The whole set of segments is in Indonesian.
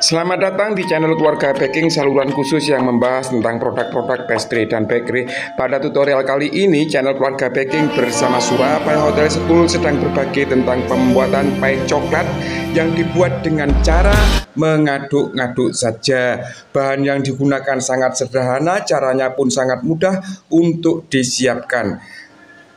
Selamat datang di channel Keluarga Baking, saluran khusus yang membahas tentang produk-produk pastry dan bakery. Pada tutorial kali ini, channel Keluarga Baking bersama Surabaya Hotel School sedang berbagi tentang pembuatan pie coklat yang dibuat dengan cara mengaduk-ngaduk saja. Bahan yang digunakan sangat sederhana, caranya pun sangat mudah untuk disiapkan.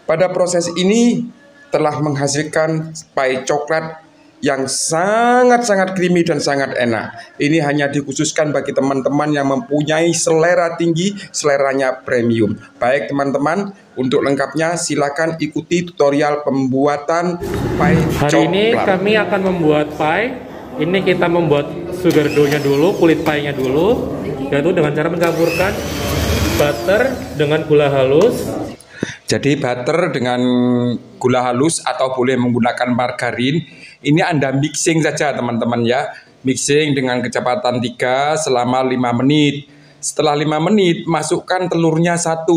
Pada proses ini telah menghasilkan pie coklat yang sangat-sangat creamy dan sangat enak. Ini hanya dikhususkan bagi teman-teman yang mempunyai selera tinggi, seleranya premium. Baik teman-teman, untuk lengkapnya silakan ikuti tutorial pembuatan pie coklat. Hari ini kami akan membuat pie. Ini kita membuat sugar dough-nya dulu, kulit pie-nya dulu, yaitu dengan cara mencampurkan butter dengan gula halus. Jadi butter dengan gula halus atau boleh menggunakan margarin. Ini Anda mixing saja teman-teman ya. Mixing dengan kecepatan 3 selama 5 menit. Setelah 5 menit masukkan telurnya 1.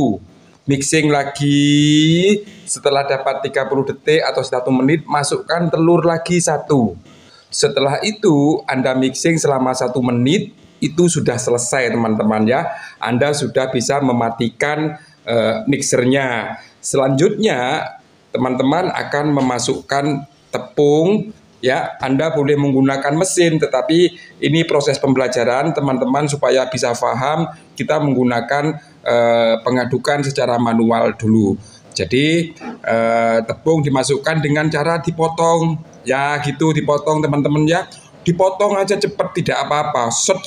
Mixing lagi. Setelah dapat 30 detik atau 1 menit masukkan telur lagi 1. Setelah itu Anda mixing selama 1 menit. Itu sudah selesai teman-teman ya. Anda sudah bisa mematikan mixernya. Selanjutnya teman-teman akan memasukkan tepung ya. Anda boleh menggunakan mesin, tetapi ini proses pembelajaran teman-teman supaya bisa paham. Kita menggunakan pengadukan secara manual dulu. Jadi tepung dimasukkan dengan cara dipotong ya, gitu dipotong teman-teman ya. Dipotong aja cepat, tidak apa-apa, set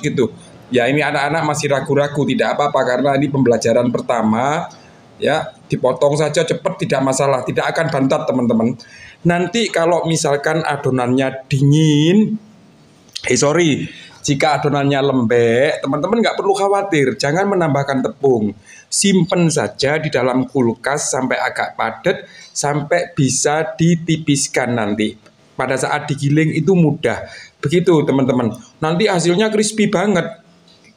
gitu. Ya, ini anak-anak masih ragu-ragu, tidak apa-apa karena ini pembelajaran pertama. Ya, dipotong saja cepat, tidak masalah, tidak akan bantat teman-teman. Nanti kalau misalkan adonannya dingin, jika adonannya lembek, teman-teman nggak perlu khawatir, jangan menambahkan tepung. Simpen saja di dalam kulkas sampai agak padat, sampai bisa ditipiskan nanti. Pada saat digiling itu mudah. Begitu teman-teman. Nanti hasilnya crispy banget.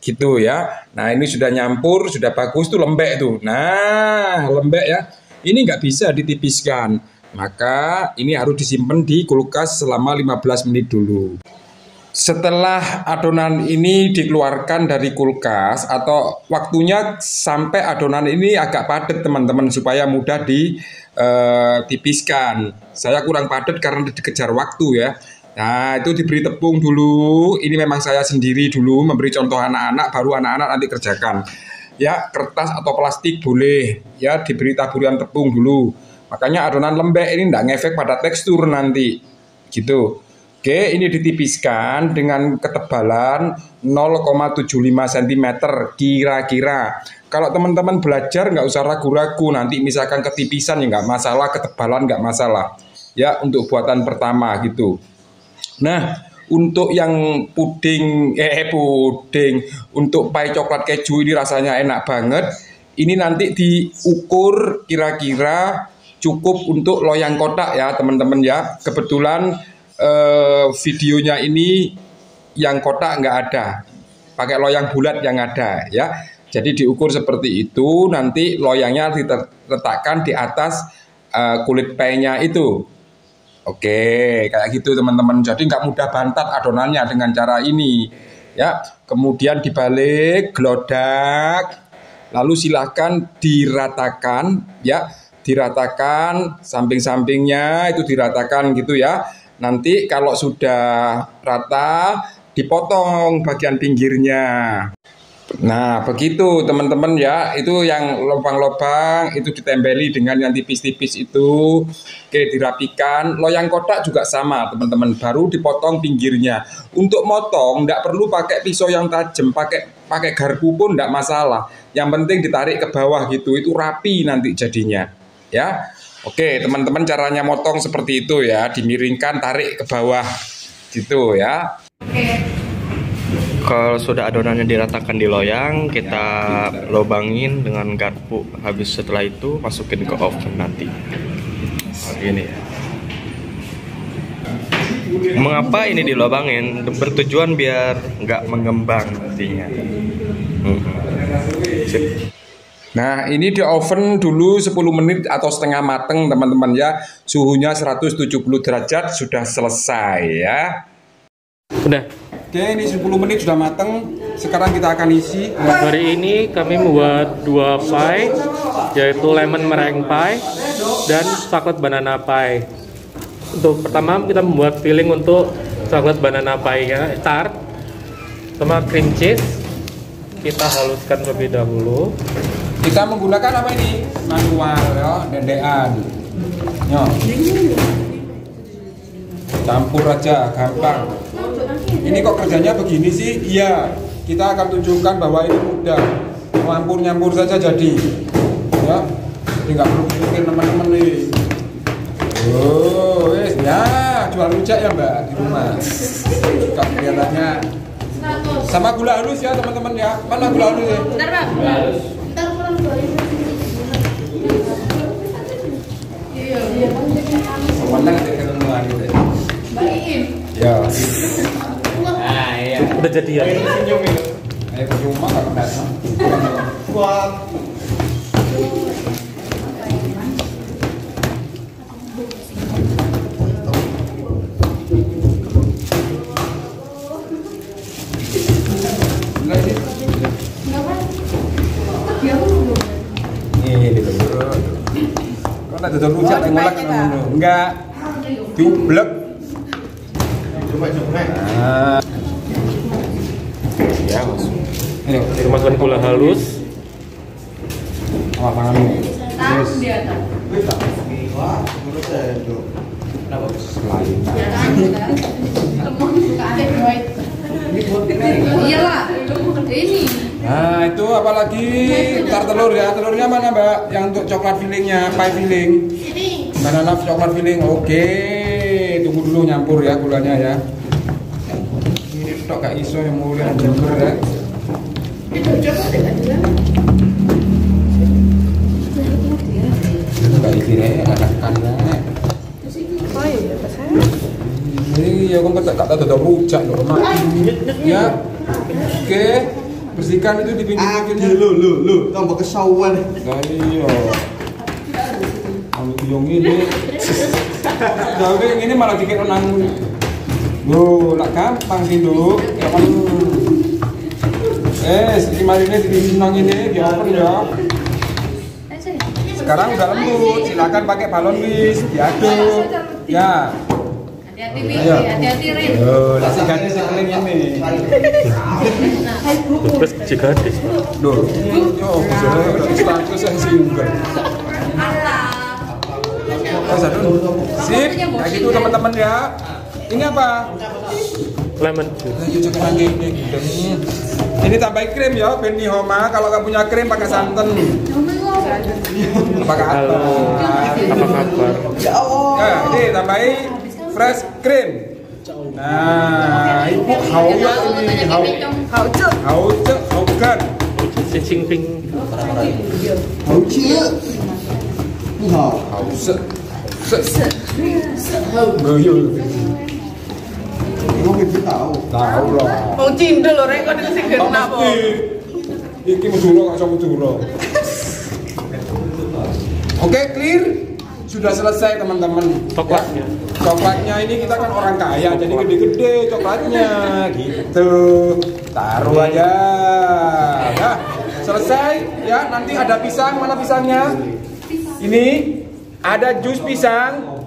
Gitu ya. Nah ini sudah nyampur, sudah bagus tuh, lembek tuh. Nah lembek ya. Ini nggak bisa ditipiskan. Maka ini harus disimpan di kulkas selama 15 menit dulu. Setelah adonan ini dikeluarkan dari kulkas atau waktunya sampai adonan ini agak padat teman-teman supaya mudah ditipiskan. Saya kurang padat karena dikejar waktu ya. Nah itu diberi tepung dulu. Ini memang saya sendiri dulu memberi contoh anak-anak, baru anak-anak nanti kerjakan. Ya kertas atau plastik boleh ya, diberi taburan tepung dulu. Makanya adonan lembek ini tidak ngefek pada tekstur nanti gitu. Oke, ini ditipiskan dengan ketebalan 0,75 cm kira-kira. Kalau teman-teman belajar nggak usah ragu-ragu, nanti misalkan ketipisan ya nggak masalah, ketebalan nggak masalah. Ya untuk buatan pertama gitu. Nah, untuk yang puding, untuk pie coklat keju ini rasanya enak banget. Ini nanti diukur kira-kira cukup untuk loyang kotak ya teman-teman ya. Kebetulan videonya ini yang kotak nggak ada, pakai loyang bulat yang ada ya. Jadi diukur seperti itu, nanti loyangnya diletakkan di atas kulit pie-nya itu. Oke, kayak gitu teman-teman. Jadi nggak mudah bantat adonannya dengan cara ini ya. Kemudian dibalik, gelodak, lalu silahkan diratakan ya, diratakan samping-sampingnya itu diratakan gitu ya. Nanti kalau sudah rata dipotong bagian pinggirnya. Nah begitu teman-teman ya, itu yang lubang-lubang itu ditempeli dengan yang tipis-tipis itu. Oke, dirapikan. Loyang kotak juga sama teman-teman, baru dipotong pinggirnya. Untuk motong tidak perlu pakai pisau yang tajam, pakai garpu pun tidak masalah. Yang penting ditarik ke bawah gitu, itu rapi nanti jadinya ya. Oke teman-teman, caranya motong seperti itu ya, dimiringkan, tarik ke bawah gitu ya. Kalau sudah adonannya diratakan di loyang, kita lubangin dengan garpu. Habis setelah itu masukin ke oven nanti. Ini ya. Mengapa ini dilobangin? Bertujuan biar nggak mengembang nantinya. Sip. Nah ini di oven dulu 10 menit atau setengah mateng teman-teman ya. Suhunya 170 derajat sudah selesai ya. Udah. Oke, ini 10 menit sudah mateng. Sekarang kita akan isi. Hari ini kami membuat 2 pie, yaitu lemon meringue pie dan coklat banana pie. Untuk pertama kita membuat filling untuk coklat banana pie-nya, tart sama cream cheese. Kita haluskan terlebih dahulu. Kita menggunakan apa ini? Manual ya, dendean. Yo. Campur aja, gampang. Ini kok kerjanya begini sih? Iya. Kita akan tunjukkan bahwa ini mudah. Nyampur saja jadi. Ya. Jadi nggak perlu pikir teman-teman nih. Oh, wes ya, jual rujak ya Mbak di rumah. Kok kelihatannya sama gula halus ya teman-teman ya. Mana gula halus ya? Bentar Bang. Bentar kurang 2.000. Iya. Mana ada ketemuan gitu. Bagiin. Ya. Nah, iya. Udah jadi ya. Senyum itu. Ayo percuma nggak kena. Kuat. Ada rujak yang ngolak enggak dublek. Nah. Ya, Mas. Ayo, Dimasukkan gula halus. apa tanganmu? Taruh di atas. Selain. Ya tangan kita. Lemon suka ada white. Iyalah. Ini. Nah, itu apalagi tar telur ya. Telurnya mana, Mbak? Yang untuk coklat fillingnya, pie filling. Ini. Banana coklat filling. Oke. Tunggu dulu nyampur ya gulanya ya. Ini tok gak iso yang mulia jember ya. Itu coba dekat juga. Gak dikira anak-anak. Oh iya, pasal. Ini ya kan kata ada rujak loh, Mak. Ya. Oke. Bersihkan itu di pinggir-pinggirnya. Lu, tambah kesauan. Nah, iya. Kalau yang ini, jadi ini malah dikira nang. Loh, lah gampang sih dulu. Kapan? Si marinnya di nang ini, di open ya. Sekarang udah lembut, silakan pakai balon wis, diaduk. Ya. Hati-hati Wi, hati-hati Rin. Nasi gadis yang keling ini. Terus jika gadis. Loh, yo, status yang single. Sip, kayak gitu teman-teman ya. Ini apa? Lemon juice. Ini tambahin krim ya, Benny Homa. Kalau nggak punya krim pakai santan. Pakai apa? Apa kabar? Ya, ini tambahin fresh cream. Nah, ibu hauya ini haugan. Xi Jinping. Tahu lah. Mau cindel lho rek kok sing kenapa? Iki Madura kok sama Madura. Oke, clear. Sudah selesai teman-teman. Coklatnya. Coklatnya ini kita kan orang kaya, jadi gede-gede coklatnya gitu. Taruh aja. Nah, selesai ya. Nanti ada pisang, mana pisangnya? Ini ada jus pisang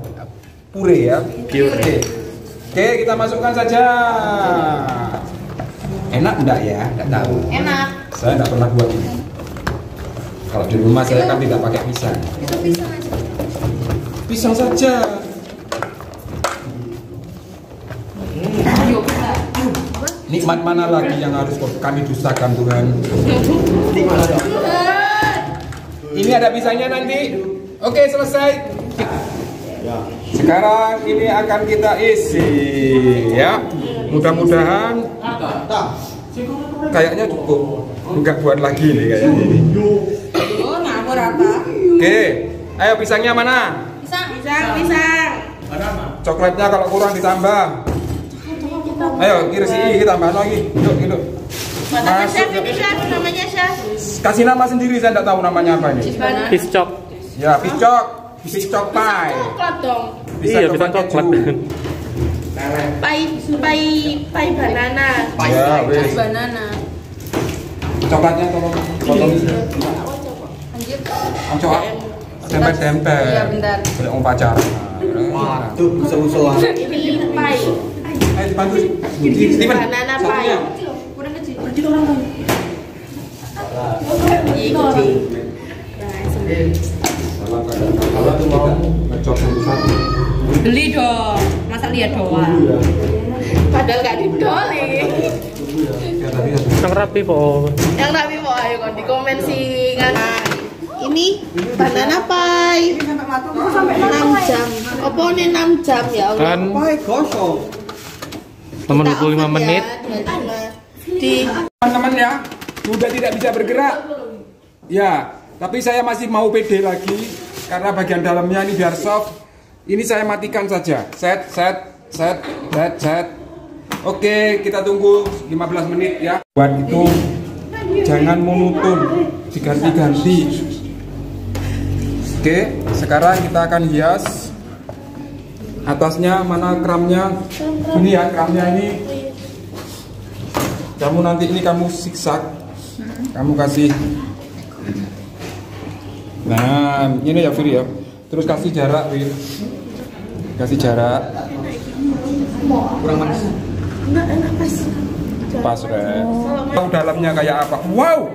pure ya. Pure. Oke, kita masukkan saja. Enak enggak ya? Enggak tahu. Enak. Saya enggak pernah buat ini. Kalau di rumah saya kan tidak pakai pisang. Itu pisang aja. Pisang saja. Nikmat mana lagi yang harus kami dustakan Tuhan? Ini ada pisangnya nanti. Oke, selesai. Sekarang ini akan kita isi ya. Mudah-mudahan kayaknya cukup. Enggak buat lagi nih kayaknya. Oh, ngawur apa? Oke, ayo pisangnya mana? Pisang. Coklatnya kalau kurang ditambah. Ayo kiri kita tambah lagi. Yuk. Namanya chef ini chef, namanya chef. Kasih nama sendiri, saya tidak tahu namanya apa ini. Piscok. Ya, piscok pie. Coklat dong. Iya, pisang coklat. Pai banana. Ya, wes. Banana. Coklatnya tolong potong. Lanjut. Coklat. Tempel-tempel. Iya, bentar. Boleh om pacar. Wah, tuh usul-usulan. Ini pai. Ayo dibantu. Steven. Banana pai. Kurang kecil. Ini kecil. Kalau tuh mau ngecok satu. Beli dong. Masa lihat doang. Padahal gak didoli. Yang rapi po. Yang nabi mau ayo kon di komen sih kan. Ini banana pai. 6 jam. Apa ini 6 jam ya Allah? Kan Pai kosong. teman 25 menit. Di Teman-teman ya, sudah tidak bisa bergerak. Ya, tapi saya masih mau pede lagi karena bagian dalamnya ini biar soft. Ini saya matikan saja. Set. Oke, kita tunggu 15 menit ya. Buat itu jangan monoton, diganti-ganti. Oke, sekarang kita akan hias. Atasnya mana kramnya? Ini ya kramnya ini. Kamu nanti ini kamu siksak. Kamu kasih. Nah, ini ya Firi ya. Terus kasih jarak, Fir. Kasih jarak. Kurang manis. Pas, Ren. Tahu dalamnya kayak apa? Wow.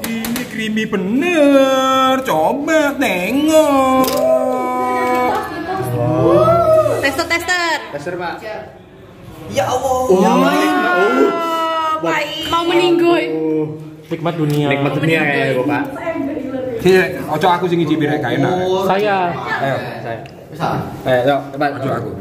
Ini creamy bener. Coba tengok. Tester. Dasar, Pak. Ya Allah. Mau meninggoy. Nikmat dunia. Nikmat dunia kayak gue, Pak. Ojo aku sing ngicipi rek gak enak. Saya. Ayo. Bisa. Ayo, coba ojo aku.